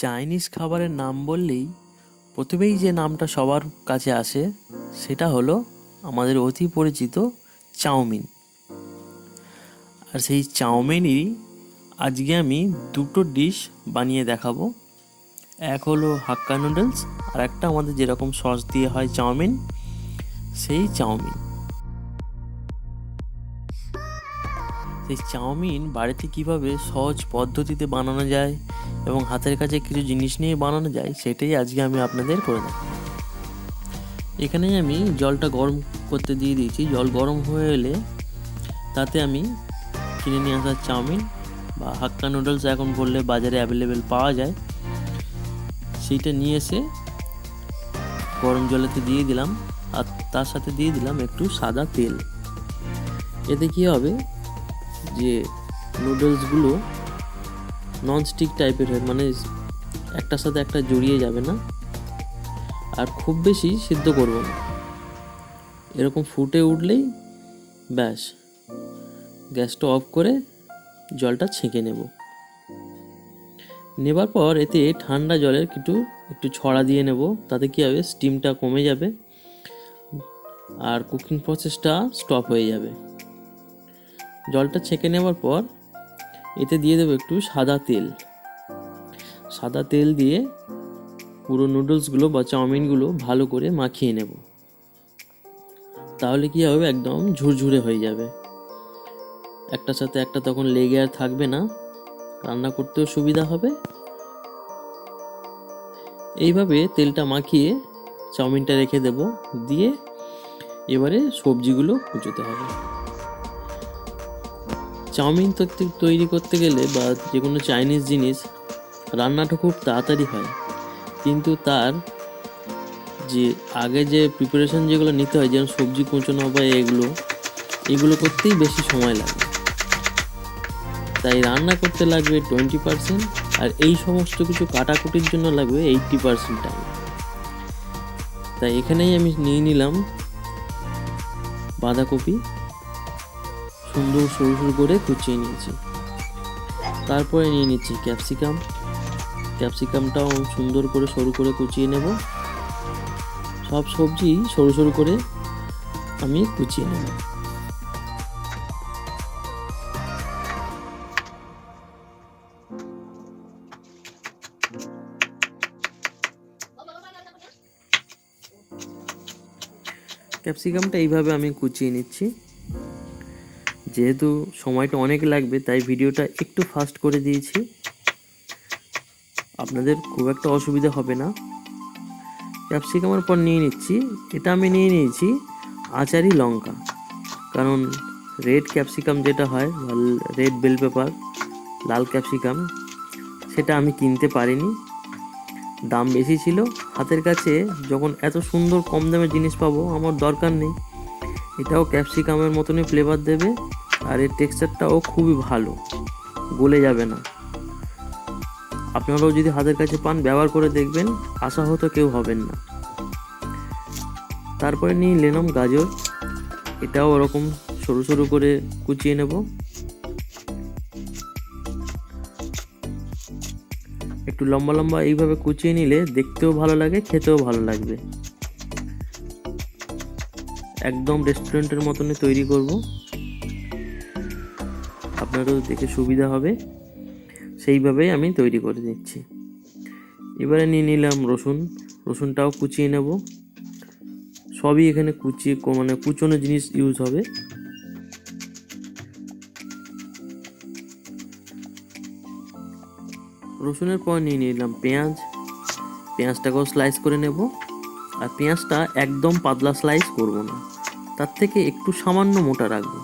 Chinese খাবারের নাম বললেই প্রথমেই যে নামটা সবার কাছে আসে সেটা হলো আমাদের অতি পরিচিত চাউমিন। আর সেই চাউমিনই আজকে আমি দুটো ডিশ বানিয়ে দেখাবো। এক হলো হাক্কা নুডলস, আর একটা আমাদের যেরকম সস দিয়ে হয় চাউমিন, সেই চাউমিন। সেই চাউমিন বাড়িতে কিভাবে সহজ পদ্ধতিতে বানানো যায় এবং হাতের কাছে কিছু জিনিস নিয়ে বানানো যায় সেটাই আজকে আমি আপনাদের করে দেব। এখানে আমি জলটা গরম করতে দিয়ে দিয়েছি। জল গরম হয়ে এলে তাতে আমি কিনে নিয়ে আসা চাউমিন বা হাক্কা নুডলস এখন বললে বাজারে অ্যাভেলেবেল পাওয়া যায়, সেইটা নিয়ে এসে গরম জলেতে দিয়ে দিলাম। আর তার সাথে দিয়ে দিলাম একটু সাদা তেল। এতে কী হবে যে নুডলসগুলো ননস্টিক টাইপের হয়, মানে একটার সাথে একটা জড়িয়ে যাবে না, আর খুব বেশি সিদ্ধ করব না। এরকম ফুটে উঠলেই ব্যাস, গ্যাসটা অফ করে জলটা ছেঁকে নেবার পর এতে ঠান্ডা জলের একটু ছড়া দিয়ে নেব। তাতে কী হবে, স্টিমটা কমে যাবে আর কুকিং প্রসেসটা স্টপ হয়ে যাবে। জলটা ছেঁকে নেওয়ার পর এতে দিয়ে দেবো একটু সাদা তেল দিয়ে পুরো নুডলসগুলো বা চাউমিনগুলো ভালো করে মাখিয়ে নেব। তাহলে কি হবে, একদম ঝুরঝুরে হয়ে যাবে, একটার সাথে একটা তখন লেগে আর থাকবে না, রান্না করতেও সুবিধা হবে। এইভাবে তেলটা মাখিয়ে চাউমিনটা রেখে দেব, দিয়ে এবারে সবজিগুলো কুচোতে হবে। চাউমিন তৈরি করতে গেলে বা যে কোনো চাইনিজ জিনিস রান্নাটা খুব তাড়াতাড়ি হয়, কিন্তু তার যে আগে যে প্রিপারেশন যেগুলো নিতে হয়, যেমন সবজি কুচোনো বা এগুলো করতেই বেশি সময় লাগে। তাই রান্না করতে লাগবে 20%, আর এই সমস্ত কিছু কাটাকুটির জন্য লাগবে 80% টাইম। তাই এখানেই আমি নিয়ে নিলাম বাঁধাকপি, সুন্দর সরু সরু করে কুচিয়ে নিয়েছি। তারপরে নিয়ে নিচ্ছি ক্যাপসিকামটাও সুন্দর করে সরু করে কুচিয়ে নেব। সব সবজি সরু সরু করে আমি কুচিয়ে নেব। ক্যাপসিকামটা এইভাবে আমি কুচিয়ে নিচ্ছি। যেহেতু সময়টা অনেক লাগবে তাই ভিডিওটা একটু ফাস্ট করে দিয়েছি, আপনাদের খুব একটা অসুবিধা হবে না। ক্যাপসিকামের পর নিয়ে নিচ্ছি, এটা আমি নিয়ে নিয়েছি আচারি লঙ্কা, কারণ রেড ক্যাপসিকাম যেটা হয়, রেড বেল পেপার, লাল ক্যাপসিকাম, সেটা আমি কিনতে পারিনি, দাম বেশি ছিল। হাতের কাছে যখন এত সুন্দর কম দামে জিনিস পাবো, আমার দরকার নেই। এটাও ক্যাপসিকামের মতনই ফ্লেভার দেবে, আর এর টেক্সচারটাও খুবই ভালো, গলে যাবে না। আপনারাও যদি হাতের কাছে পান ব্যবহার করে দেখবেন, আশাহত কেউ হবেন না। তারপরে নিয়ে নিলাম গাজর, এটাও ওরকম সরু সরু করে কুচিয়ে নেব। একটু লম্বা লম্বা এইভাবে কুচিয়ে নিলে দেখতেও ভালো লাগে, খেতেও ভালো লাগবে। একদম রেস্টুরেন্টের মতনই তৈরি করব, আপনারও দেখে সুবিধা হবে, সেইভাবেই আমি তৈরি করে নিচ্ছি। এবারে নিয়ে নিলাম রসুনটাও কুচিয়ে নেব। সবই এখানে কুচনো জিনিস ইউজ হবে। রসুনের পর নিয়ে নিলাম পেঁয়াজটাকেও স্লাইস করে নেব। আর পেঁয়াজটা একদম পাতলা স্লাইস করব না, তার থেকে একটু সামান্য মোটা রাখবো,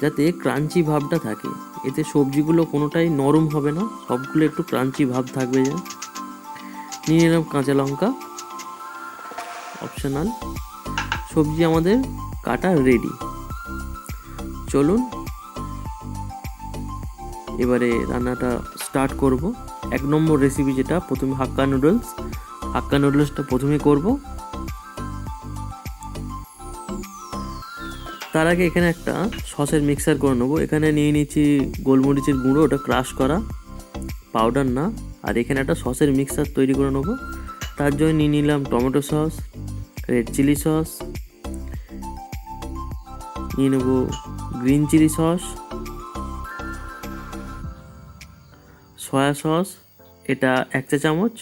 যাতে ক্রাঞ্চি ভাবটা থাকে। এতে সবজিগুলো কোনোটাই নরম হবে না, সবগুলো একটু ক্রাঞ্চি ভাব থাকবে। নিয়ে নিলাম কাঁচা লঙ্কা, অপশনাল। সবজি আমাদের কাটা রেডি। চলুন এবারে রান্নাটা স্টার্ট করব। 1 নম্বর রেসিপি যেটা, প্রথমে হাক্কা নুডলসটা প্রথমে করব। তার আগে এখানে একটা সসের মিক্সার করে নেবো। এখানে নিয়ে নিচ্ছি গোলমরিচের গুঁড়ো, ওটা ক্রাশ করা, পাউডার না, আর এখানে একটা সসের মিক্সচার তৈরি করে নেবো। তার জন্য নিয়ে নিলাম tomato sauce, red chilli sauce, নিয়ে নেব green chilli sauce, soya sauce এটা 1 চা চামচ,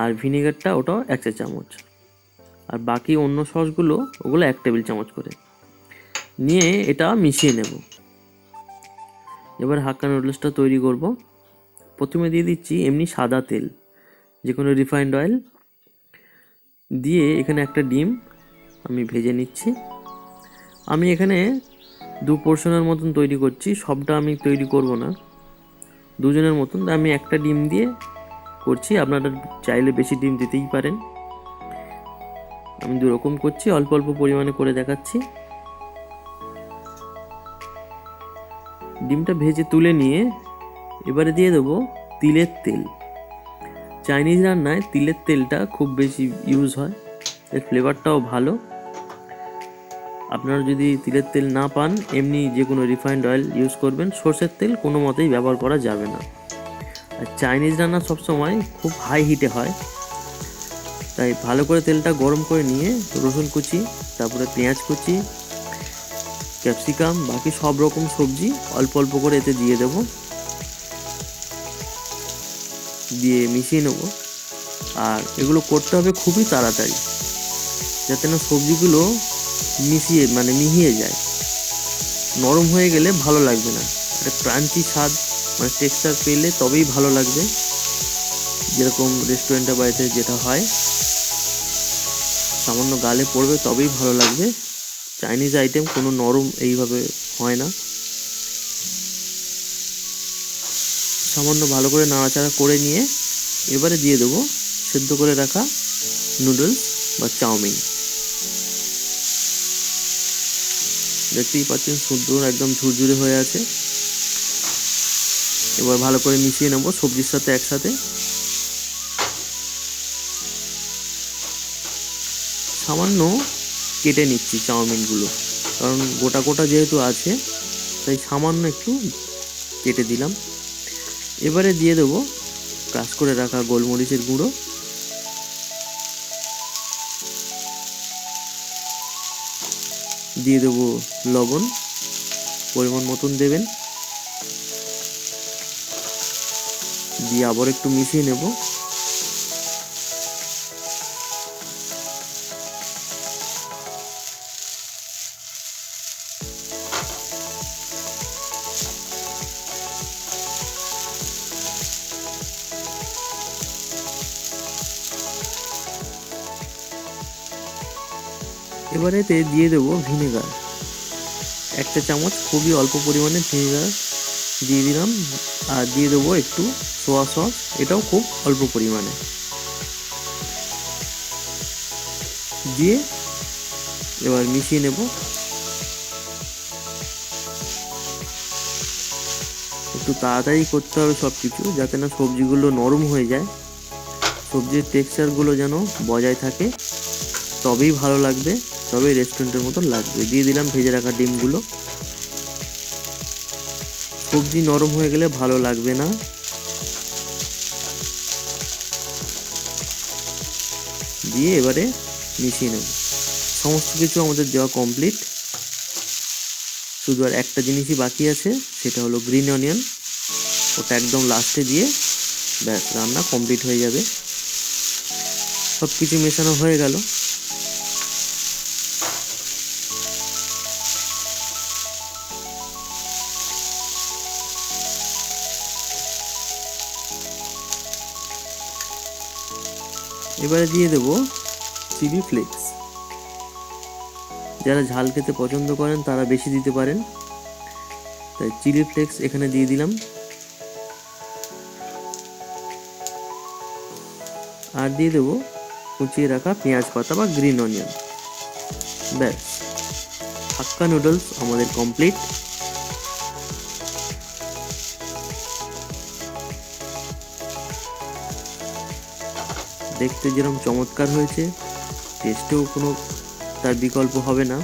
আর ভিনেগারটা ওটাও 1 চা চামচ, আর বাকি অন্য সসগুলো ওগুলো 1 টেবিল চামচ করে নিয়ে এটা মিশিয়ে নেব। এবার হাক্কা নুডলসটা তৈরি করব। প্রথমে দিয়ে দিচ্ছি এমনি সাদা তেল, যে কোনো রিফাইন্ড অয়েল দিয়ে এখানে একটা ডিম আমি ভেজে নিচ্ছি। আমি এখানে 2 পোর্শনের মতন তৈরি করছি, সবটা আমি তৈরি করব না, 2 জনের মতন আমি একটা ডিম দিয়ে করছি। আপনারা চাইলে বেশি ডিম দিতেই পারেন। আমি 2 রকম করছি, অল্প অল্প পরিমাণে করে দেখাচ্ছি। ডিমটা ভেজে তুলে নিয়ে এবারে দিয়ে দেবো তিলের তেল। চাইনিজ রান্নায় তিলের তেলটা খুব বেশি ইউজ হয়, এর ফ্লেভারটাও ভালো। আপনারা যদি তিলের তেল না পান এমনি যে কোনো রিফাইন্ড অয়েল ইউজ করবেন, সরষের তেল কোনো মতেই ব্যবহার করা যাবে না। আর চাইনিজ রান্না সবসময় খুব হাই হিটে হয়, তাই ভালো করে তেলটা গরম করে নিয়ে রসুন কুচি, তারপরে পেঁয়াজ কুচি, ক্যাপসিকাম, বাকি সব রকম সবজি অল্প অল্প করে এতে দিয়ে দেব, দিয়ে মিশিয়ে নেব। আর এগুলো করতে হবে খুবই তাড়াতাড়ি, যাতে না সবজিগুলো মিহিয়ে যায়। নরম হয়ে গেলে ভালো লাগবে না, একটা ক্রাঞ্চি স্বাদ টেক্সচার পেলে তবেই ভালো লাগবে, যেরকম রেস্টুরেন্টে বাড়িতে যেটা হয়, সামান্য গালে পড়বে তবেই ভালো লাগবে। চাইনিজ আইটেম কোনো নরম এইভাবে হয় না। সামান্য ভালো করে নাড়াচাড়া করে নিয়ে এবারে দিয়ে দেবো সেদ্ধ করে রাখা নুডলস বা চাউমিন। দেখতেই পাচ্ছেন সুন্দর একদম ঝুরঝুরে হয়ে আছে। এবার ভালো করে মিশিয়ে নেব সবজির সাথে একসাথে। সামান্য কেটে নিচ্ছি চাউমিনগুলো, কারণ গোটা গোটা যেহেতু আছে তাই সামান্য একটু কেটে দিলাম। এবারে দিয়ে দেবো ক্রাশ করে রাখা গোলমরিচের গুঁড়ো, দিয়ে দেবো লবণ, পরিমাণ মতন দেবেন, দিয়ে আবার একটু মিশিয়ে নেব। এবারে এতে দিয়ে দেবো ভিনেগার, 1 চা চামচ, খুবই অল্প পরিমাণে ভিনেগার দিয়ে দিলাম। আর দিয়ে দেবো একটু সোয়া সস, এটাও খুব অল্প পরিমাণে দিয়ে এবার মিশিয়ে নেব। একটু তাড়াতাড়ি করতে হবে সব কিছু, যাতে না সবজিগুলো নরম হয়ে যায়, সবজির টেক্সচারগুলো যেন বজায় থাকে, তবেই ভালো লাগবে, তবেই রেস্টুরেন্টের মতন লাগবে। দিয়ে দিলাম ভেজে রাখা ডিমগুলো। সবজি নরম হয়ে গেলে ভালো লাগবে না। দিয়ে এবারে মিশিয়ে নেব। সমস্ত কিছু আমাদের দেওয়া কমপ্লিট, শুধু আর একটা জিনিসই বাকি আছে, সেটা হলো গ্রিন অনিয়ন। ওটা একদম লাস্টে দিয়ে ব্যাস রান্না কমপ্লিট হয়ে যাবে। সব কিছু মেশানো হয়ে গেল। এবারে দিয়ে দেব চিলি ফ্লেক্স। যারা ঝাল খেতে পছন্দ করেন তারা বেশি দিতে পারেন, তাই চিলি ফ্লেক্স এখানে দিয়ে দিলাম। আর দিয়ে দেবো কুচিয়ে রাখা পেঁয়াজ পাতা বা গ্রিন অনিয়ন। ব্যাস, হাক্কা নুডলস আমাদের কমপ্লিট। দেখতে যেরকম চমৎকার হয়েছে, টেস্টেও কোনো তার বিকল্প হবে না।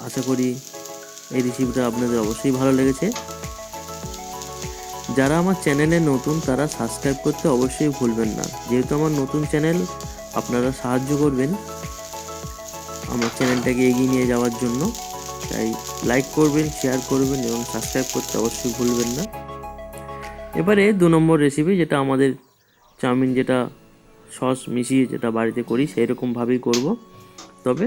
আশা করি এই রেসিপিটা আপনাদের অবশ্যই ভালো লেগেছে। যারা আমার চ্যানেলে নতুন তারা সাবস্ক্রাইব করতে অবশ্যই ভুলবেন না। যেহেতু আমার নতুন চ্যানেল, আপনারা সাহায্য করবেন আমার চ্যানেলটাকে এগিয়ে নিয়ে যাওয়ার জন্য। তাই লাইক করবেন, শেয়ার করবেন এবং সাবস্ক্রাইব করতে অবশ্যই ভুলবেন না। এবারে 2 নম্বর রেসিপি, যেটা আমাদের চাউমিন যেটা সস মিশিয়ে যেটা বাড়িতে করি সেই রকমভাবেই করব, তবে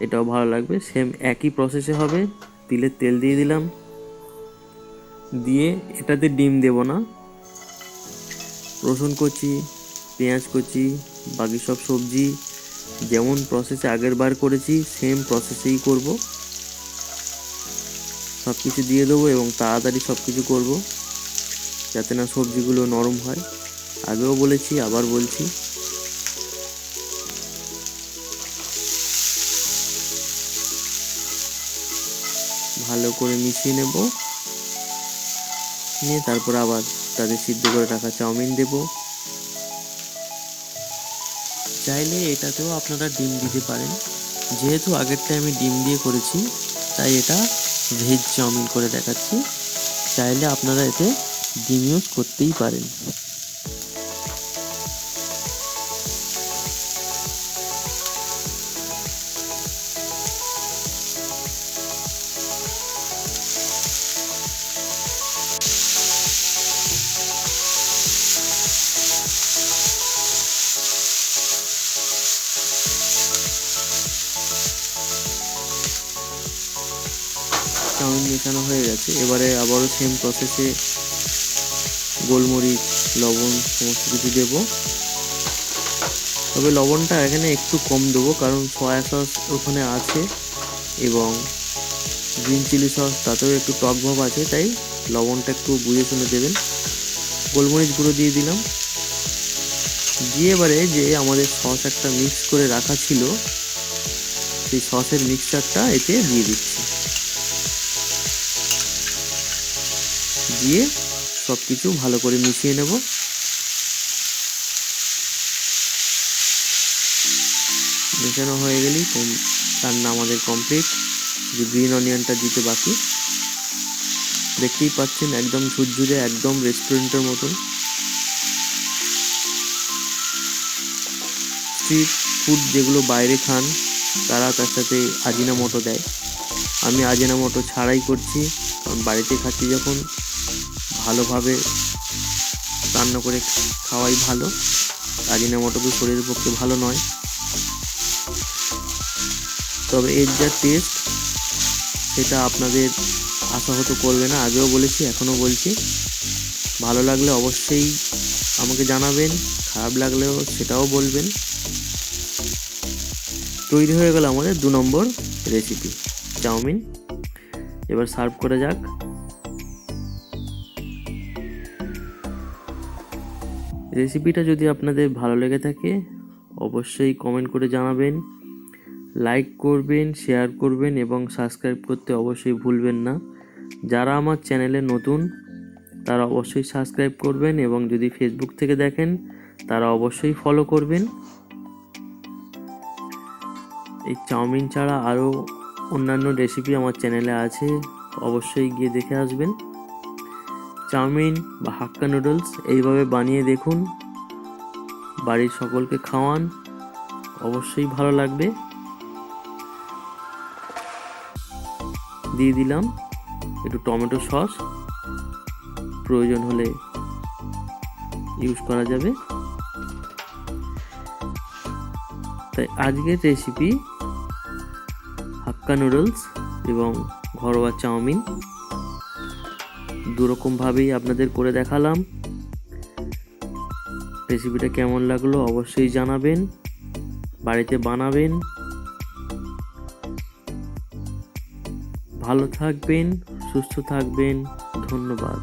এটাও ভালো লাগবে। সেম একই প্রসেসে হবে। তিলের তেল দিয়ে দিলাম, দিয়ে এটাতে ডিম দেব না, রসুন কুচি, পেঁয়াজ কুচি, বাকি সব সবজি যেমন প্রসেসে আগের বার করেছি সেম প্রসেসেই করব। সব কিছু দিয়ে দেবো এবং তাড়াতাড়ি সব কিছু করবো যাতে না সবজিগুলো নরম হয়। আগেও বলেছি, আবার বলছি। ভালো করে মিশিয়ে নেব, নিয়ে তারপর আবার তাতে সিদ্ধ করে রাখা চাউমিন দেব। চাইলে এটাতেও আপনারা ডিম দিতে পারেন। যেহেতু আগেরটা আমি ডিম দিয়ে করেছি তাই এটা ভেজ চাউমিন করে দেখাচ্ছি। চাইলে আপনারা এতে ডিম ইউজ করতেই পারেন। চাউমিন মেশানো হয়ে গেছে। এবারে আবারও সেম প্রসেসে গোলমরিচ, লবণ সমস্ত কিছু দেব। তবে লবণটা এখানে একটু কম দেবো, কারণ সয়া সস ওখানে আছে এবং গ্রিন চিলি সস তাতেও একটু টক ভাব আছে, তাই লবণটা একটু বুঝে শুনে দেবেন। গোলমরিচ গুঁড়ো দিয়ে দিলাম, দিয়ে এবারে যে আমাদের সস একটা মিক্স করে রাখা ছিল সেই সসের মিক্সচারটা এতে দিয়ে দিচ্ছি, দিয়ে সব কিছু ভালো করে মিশিয়ে নেব। মেশানো হয়ে গেলেই রান্না আমাদের কমপ্লিট। যে গ্রিন অনিয়নটা দিতে বাকি। দেখতেই পাচ্ছেন একদম ঝুরঝুরে, একদম রেস্টুরেন্টের মতন। স্ট্রিট ফুড যেগুলো বাইরে খান তারা তার সাথে আজিনামোটো দেয়, আমি আজিনামোটো ছাড়াই করছি, কারণ বাড়িতে খাচ্ছি যখন ভালোভাবে রান্না করে খাওয়াই ভালো। আজিনামোটো তো শরীরের পক্ষে ভালো নয়, তবে এর যা টেস্ট সেটা আপনাদের আশাহত করবে না। আগেও বলেছি, এখনও বলছি। ভালো লাগলে অবশ্যই আমাকে জানাবেন, খারাপ লাগলেও সেটাও বলবেন। তৈরি হয়ে গেল আমাদের 2 নম্বর রেসিপি চাউমিন। এবার সার্ভ করা যাক। রেসিপিটা যদি আপনাদের ভালো লেগে থাকে অবশ্যই কমেন্ট করে জানাবেন, লাইক করবেন, শেয়ার করবেন এবং সাবস্ক্রাইব করতে অবশ্যই ভুলবেন না। যারা আমার চ্যানেলে নতুন তারা অবশ্যই সাবস্ক্রাইব করবেন এবং যদি ফেসবুক থেকে দেখেন তারা অবশ্যই ফলো করবেন। এই চাউমিন ছাড়া আরও অন্যান্য রেসিপি আমার চ্যানেলে আছে, অবশ্যই গিয়ে দেখে আসবেন। চাউমিন বা হাক্কা নুডলস এইভাবে বানিয়ে দেখুন, বাড়ির সকলকে খাওয়ান, অবশ্যই ভালো লাগবে। দিয়ে দিলাম একটু টমেটো সস, প্রয়োজন হলে ইউজ করা যাবে। তাই আজকের রেসিপি হাক্কা নুডলস এবং ঘরোয়া চাউমিন দুরকমভাবেই আপনাদের করে দেখালাম। রেসিপিটা কেমন লাগলো অবশ্যই জানাবেন, বাড়িতে বানাবেন। ভালো থাকবেন, সুস্থ থাকবেন। ধন্যবাদ।